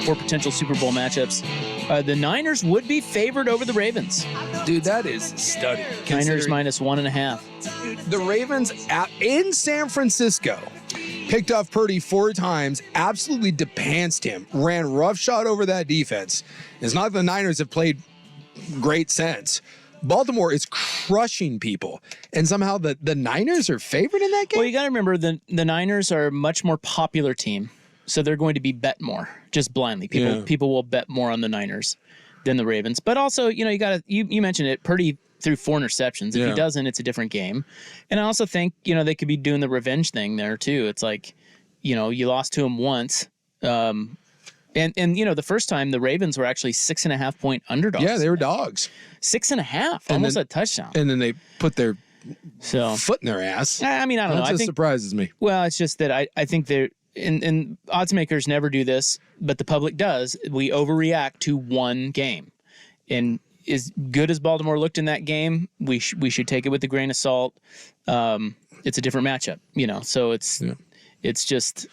for potential Super Bowl matchups. The Niners would be favored over the Ravens. Dude, that is stunning. Niners minus 1.5. The Ravens in San Francisco picked off Purdy 4 times, absolutely depanced him, ran roughshod over that defense. It's not that the Niners have played great since. Baltimore is crushing people, and somehow the Niners are favored in that game? Well, you got to remember the Niners are a much more popular team, so they're going to be bet more, just blindly. People will bet more on the Niners than the Ravens. But also, you mentioned it, Purdy threw 4 interceptions. If he doesn't, it's a different game. And I also think, they could be doing the revenge thing there too. It's like, you lost to him once. And the first time the Ravens were actually 6.5-point underdogs. Yeah, they were dogs. 6.5, almost a touchdown. And then they put their foot in their ass. I mean, I don't know. That surprises me. Well, it's just that I think they're, and odds makers never do this, but the public does. We overreact to one game. And as good as Baltimore looked in that game, we should take it with a grain of salt. It's a different matchup, so it's just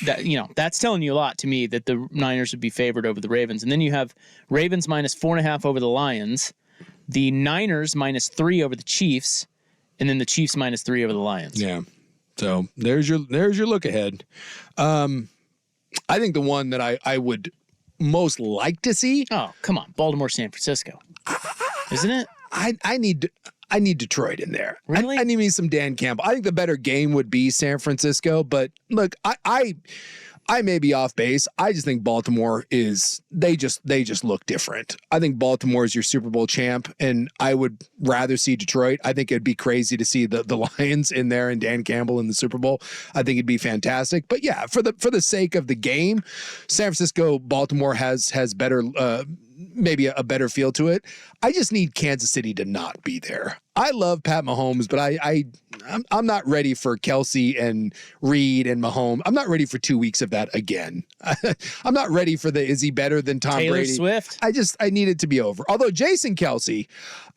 that, that's telling you a lot to me that the Niners would be favored over the Ravens. And then you have Ravens minus 4.5 over the Lions, the Niners minus 3 over the Chiefs, and then the Chiefs minus 3 over the Lions. Yeah. So there's your look ahead. I think the one that I would most like to see. Oh, come on. Baltimore, San Francisco. Isn't it? I need Detroit in there. Really? I need me some Dan Campbell. I think the better game would be San Francisco, but look, I may be off base. I just think Baltimore they just look different. I think Baltimore is your Super Bowl champ, and I would rather see Detroit. I think it'd be crazy to see the Lions in there and Dan Campbell in the Super Bowl. I think it'd be fantastic. But yeah, for the sake of the game, San Francisco, Baltimore has better maybe a better feel to it. I just need Kansas City to not be there. I love Pat Mahomes, but I'm not ready for Kelsey and Reed and Mahomes. I'm not ready for 2 weeks of that again. I'm not ready for is he better than Tom Taylor Brady? Swift. I need it to be over. Although Jason Kelsey,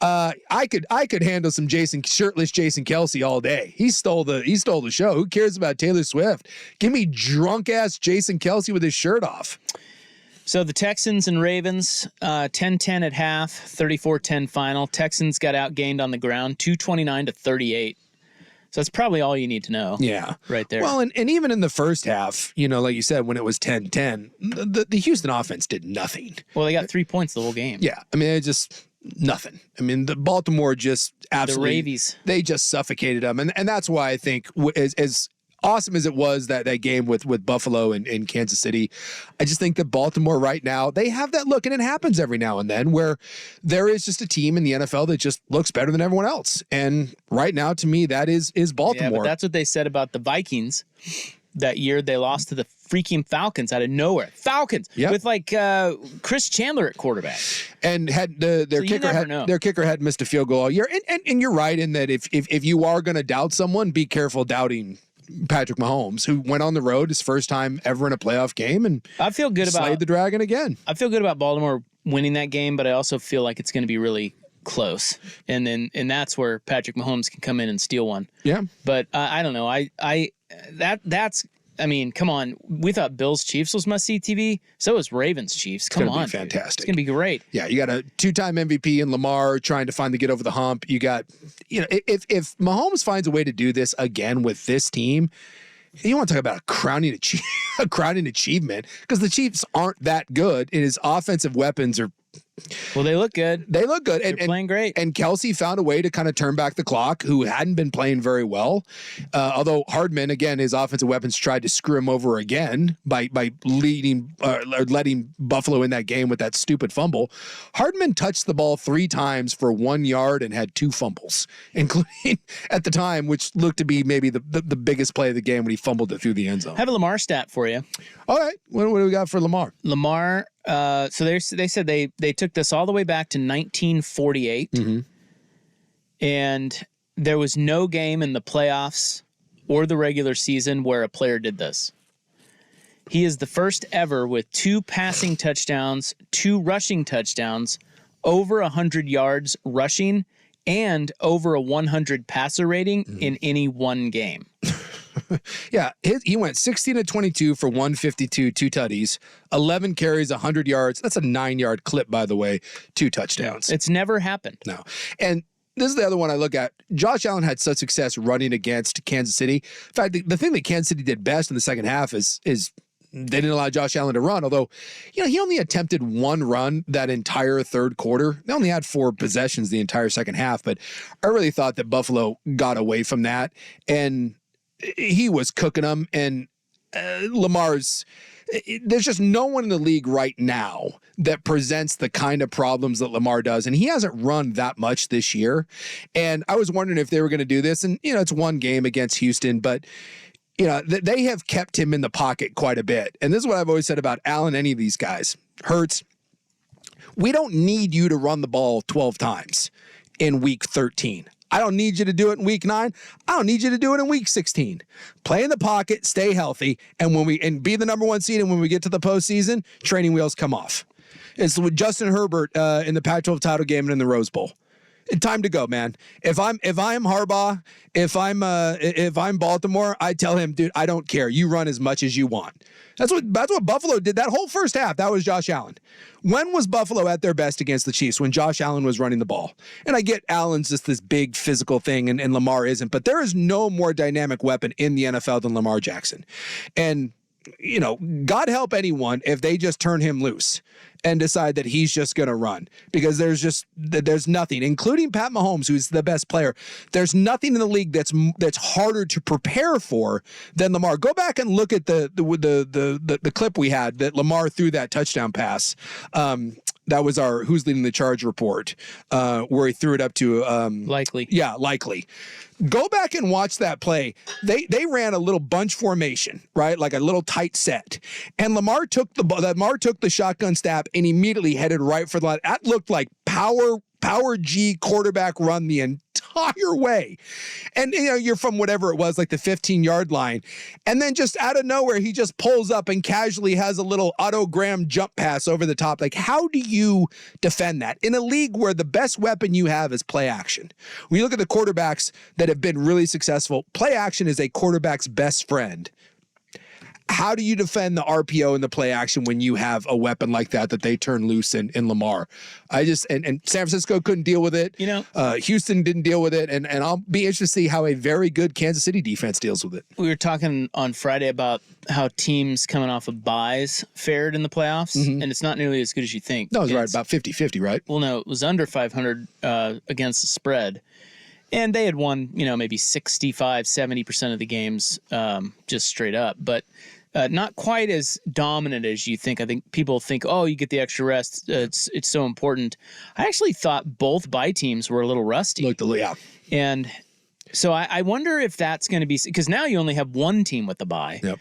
I could handle some shirtless Jason Kelsey all day. He stole the show. Who cares about Taylor Swift? Give me drunk ass Jason Kelsey with his shirt off. So the Texans and Ravens, 10-10 at half, 34-10 final. Texans got outgained on the ground, 229-38. So that's probably all you need to know. Yeah. Right there. Well, and even in the first half, like you said, when it was 10-10, the Houston offense did nothing. Well, they got 3 points the whole game. Yeah. I mean, it just nothing. I mean, the Baltimore just absolutely. The Ravies. They just suffocated them. And that's why I think as awesome as it was that game with Buffalo and Kansas City, I just think that Baltimore right now, they have that look, and it happens every now and then where there is just a team in the NFL that just looks better than everyone else. And right now, to me, that is Baltimore. Yeah, but that's what they said about the Vikings that year. They lost to the freaking Falcons out of nowhere. Falcons with Chris Chandler at quarterback, and had their kicker had missed a field goal all year. And you're right in that if you are going to doubt someone, be careful doubting Patrick Mahomes, who went on the road his first time ever in a playoff game, and I feel good slayed the dragon again. I feel good about Baltimore winning that game, but I also feel like it's going to be really close, and that's where Patrick Mahomes can come in and steal one. Yeah, but I don't know. I mean, come on. We thought Bills Chiefs was must-see TV. So was Ravens Chiefs. Come on, be fantastic. It's gonna be great. Yeah, you got a 2-time MVP in Lamar trying to finally get over the hump. You got, if Mahomes finds a way to do this again with this team, you want to talk about a crowning achievement, because the Chiefs aren't that good, and his offensive weapons are. Well, they look good. They're playing great. And Kelsey found a way to kind of turn back the clock, who hadn't been playing very well. Although Hardman, again, his offensive weapons tried to screw him over again by letting Buffalo in that game with that stupid fumble. Hardman touched the ball 3 times for 1 yard and had 2 fumbles, including at the time, which looked to be maybe the biggest play of the game when he fumbled it through the end zone. I have a Lamar stat for you. All right. What do we got for Lamar? So they said they took this all the way back to 1948, and there was no game in the playoffs or the regular season where a player did this. He is the first ever with 2 passing touchdowns, 2 rushing touchdowns, over 100 yards rushing, and over a 100 passer rating in any one game. Yeah, he went 16-22 for 152, 2 tutties, 11 carries, 100 yards. That's a 9-yard clip, by the way, 2 touchdowns. It's never happened. No. And this is the other one I look at. Josh Allen had such success running against Kansas City. In fact, the thing that Kansas City did best in the second half is they didn't allow Josh Allen to run, although, he only attempted 1 run that entire third quarter. They only had 4 possessions the entire second half, but I really thought that Buffalo got away from that, and he was cooking them, and Lamar's... There's just no one in the league right now that presents the kind of problems that Lamar does. And he hasn't run that much this year. And I was wondering if they were going to do this. And, it's one game against Houston, but, they have kept him in the pocket quite a bit. And this is what I've always said about Allen, any of these guys. Hurts, we don't need you to run the ball 12 times in week 13. I don't need you to do it in week 9. I don't need you to do it in week 16. Play in the pocket, stay healthy, and be the number 1 seed. And when we get to the postseason, training wheels come off. It's with Justin Herbert in the Pac-12 title game and in the Rose Bowl. Time to go, man. If I'm Harbaugh, if I'm Baltimore, I tell him, dude, I don't care. You run as much as you want. That's what Buffalo did that whole first half. That was Josh Allen. When was Buffalo at their best against the Chiefs? When Josh Allen was running the ball. And I get Allen's just this big physical thing and Lamar isn't, but there is no more dynamic weapon in the NFL than Lamar Jackson. And God help anyone if they just turn him loose and decide that he's just going to run, because there's nothing, including Pat Mahomes, who's the best player. There's nothing in the league that's harder to prepare for than Lamar. Go back and look at the clip we had that Lamar threw that touchdown pass. That was our Who's Leading the Charge report, where he threw it up to Likely. Yeah, Likely. Go back and watch that play. They ran a little bunch formation, right? Like a little tight set. And Lamar took the shotgun snap and immediately headed right for the line. That looked like power G quarterback run the entire way. And you're from whatever it was, like the 15-yard line. And then just out of nowhere, he just pulls up and casually has a little autogram jump pass over the top. Like, how do you defend that in a league where the best weapon you have is play action? When you look at the quarterbacks that have been really successful, play action is a quarterback's best friend. How do you defend the RPO and the play action when you have a weapon like that they turn loose in Lamar? And San Francisco couldn't deal with it. Houston didn't deal with it. And I'll be interested to see how a very good Kansas City defense deals with it. We were talking on Friday about how teams coming off of byes fared in the playoffs, and it's not nearly as good as you think. No, it was right about 50-50, right? Well, no, it was under 500 against the spread. And they had won, maybe 65, 70% of the games just straight up. But not quite as dominant as you think. I think people think, oh, you get the extra rest. It's so important. I actually thought both bye teams were a little rusty. Yeah. And so I wonder if that's going to be – because now you only have one team with the bye. Yep.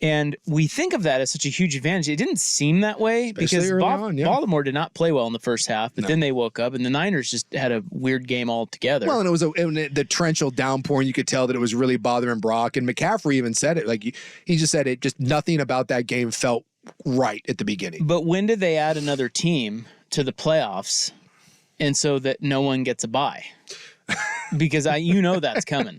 And we think of that as such a huge advantage. It didn't seem that way, especially because Baltimore did not play well in the first half, but then they woke up, and the Niners just had a weird game altogether. Well, and it was the torrential downpour, and you could tell that it was really bothering Brock. And McCaffrey even said it. Like he just said it. Just nothing about that game felt right at the beginning. But when did they add another team to the playoffs, and so that no one gets a bye? Because that's coming.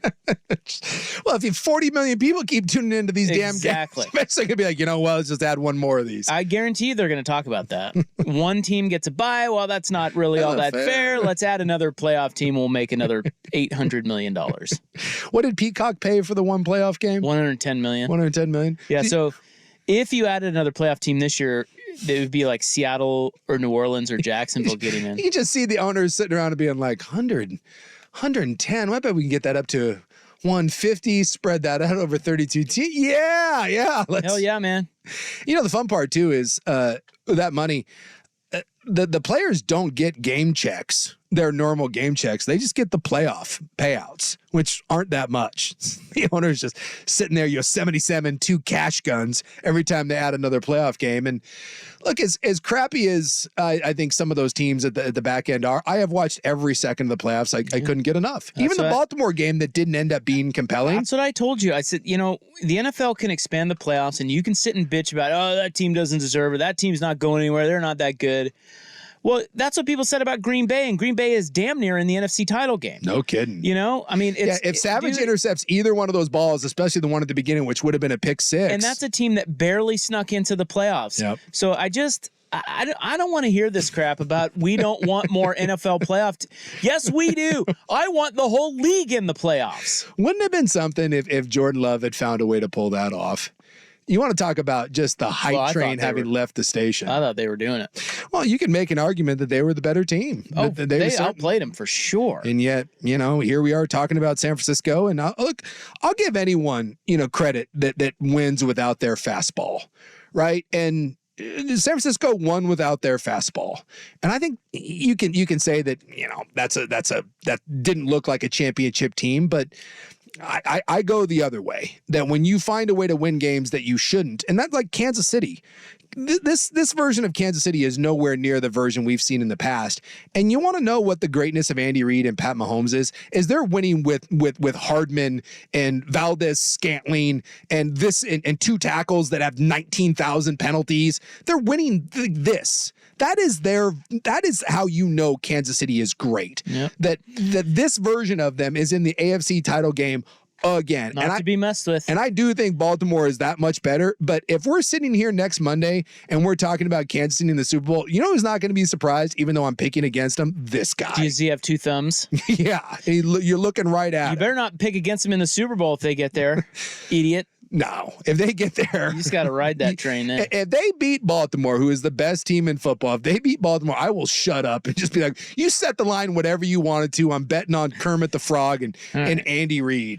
Well, if 40 million people keep tuning into these damn games, eventually going to be like, let's just add one more of these. I guarantee they're going to talk about that. One team gets a bye. Well, that's not really all that fair. Let's add another playoff team. We'll make another $800 million. What did Peacock pay for the one playoff game? $110 million. $110 million? Yeah, so if you added another playoff team this year, it would be like Seattle or New Orleans or Jacksonville getting in. You just see the owners sitting around and being like, 110. I bet we can get that up to 150, spread that out over 32 teams. Yeah. Hell yeah, man. The fun part, too, is that money, the players don't get game checks, their normal game checks. They just get the playoff payouts, which aren't that much. The owner's just sitting there, Yosemite Sam 2 cash guns every time they add another playoff game. And look, as crappy as I think some of those teams at the back end are, I have watched every second of the playoffs. I couldn't get enough. Even the Baltimore game that didn't end up being compelling. That's what I told you. I said, the NFL can expand the playoffs, and you can sit and bitch about, oh, that team doesn't deserve it. That team's not going anywhere. They're not that good. Well, that's what people said about Green Bay, and Green Bay is damn near in the NFC title game. No kidding. You know, I mean, if Savage intercepts either one of those balls, especially the one at the beginning, which would have been a pick six. And that's a team that barely snuck into the playoffs. Yep. So I don't want to hear this crap about we don't want more NFL playoff. Yes, we do. I want the whole league in the playoffs. Wouldn't it have been something if Jordan Love had found a way to pull that off? You want to talk about just the hype train having left the station. I thought they were doing it. Well, you can make an argument that they were the better team. Oh, they outplayed them for sure. And yet, here we are talking about San Francisco. And look, I'll give anyone, credit that wins without their fastball, right? And San Francisco won without their fastball. And I think you can say that, that didn't look like a championship team, but I go the other way, that when you find a way to win games that you shouldn't, and that's like Kansas City. This version of Kansas City is nowhere near the version we've seen in the past. And you want to know what the greatness of Andy Reid and Pat Mahomes is they're winning with Hardman and Valdez-Scantling and and two tackles that have 19,000 penalties. They're winning this. That is how Kansas City is great. Yep. That this version of them is in the AFC title game again. Not to be messed with. And I do think Baltimore is that much better. But if we're sitting here next Monday and we're talking about Kansas City in the Super Bowl, who's not going to be surprised, even though I'm picking against them? This guy. Does he have two thumbs? Yeah. You're looking right at him. You better not pick against him in the Super Bowl if they get there, idiot. No, if they get there. You just got to ride that train then. If they beat Baltimore, who is the best team in football, if they beat Baltimore, I will shut up and just be like, you set the line whatever you wanted to. I'm betting on Kermit the Frog and Andy Reid.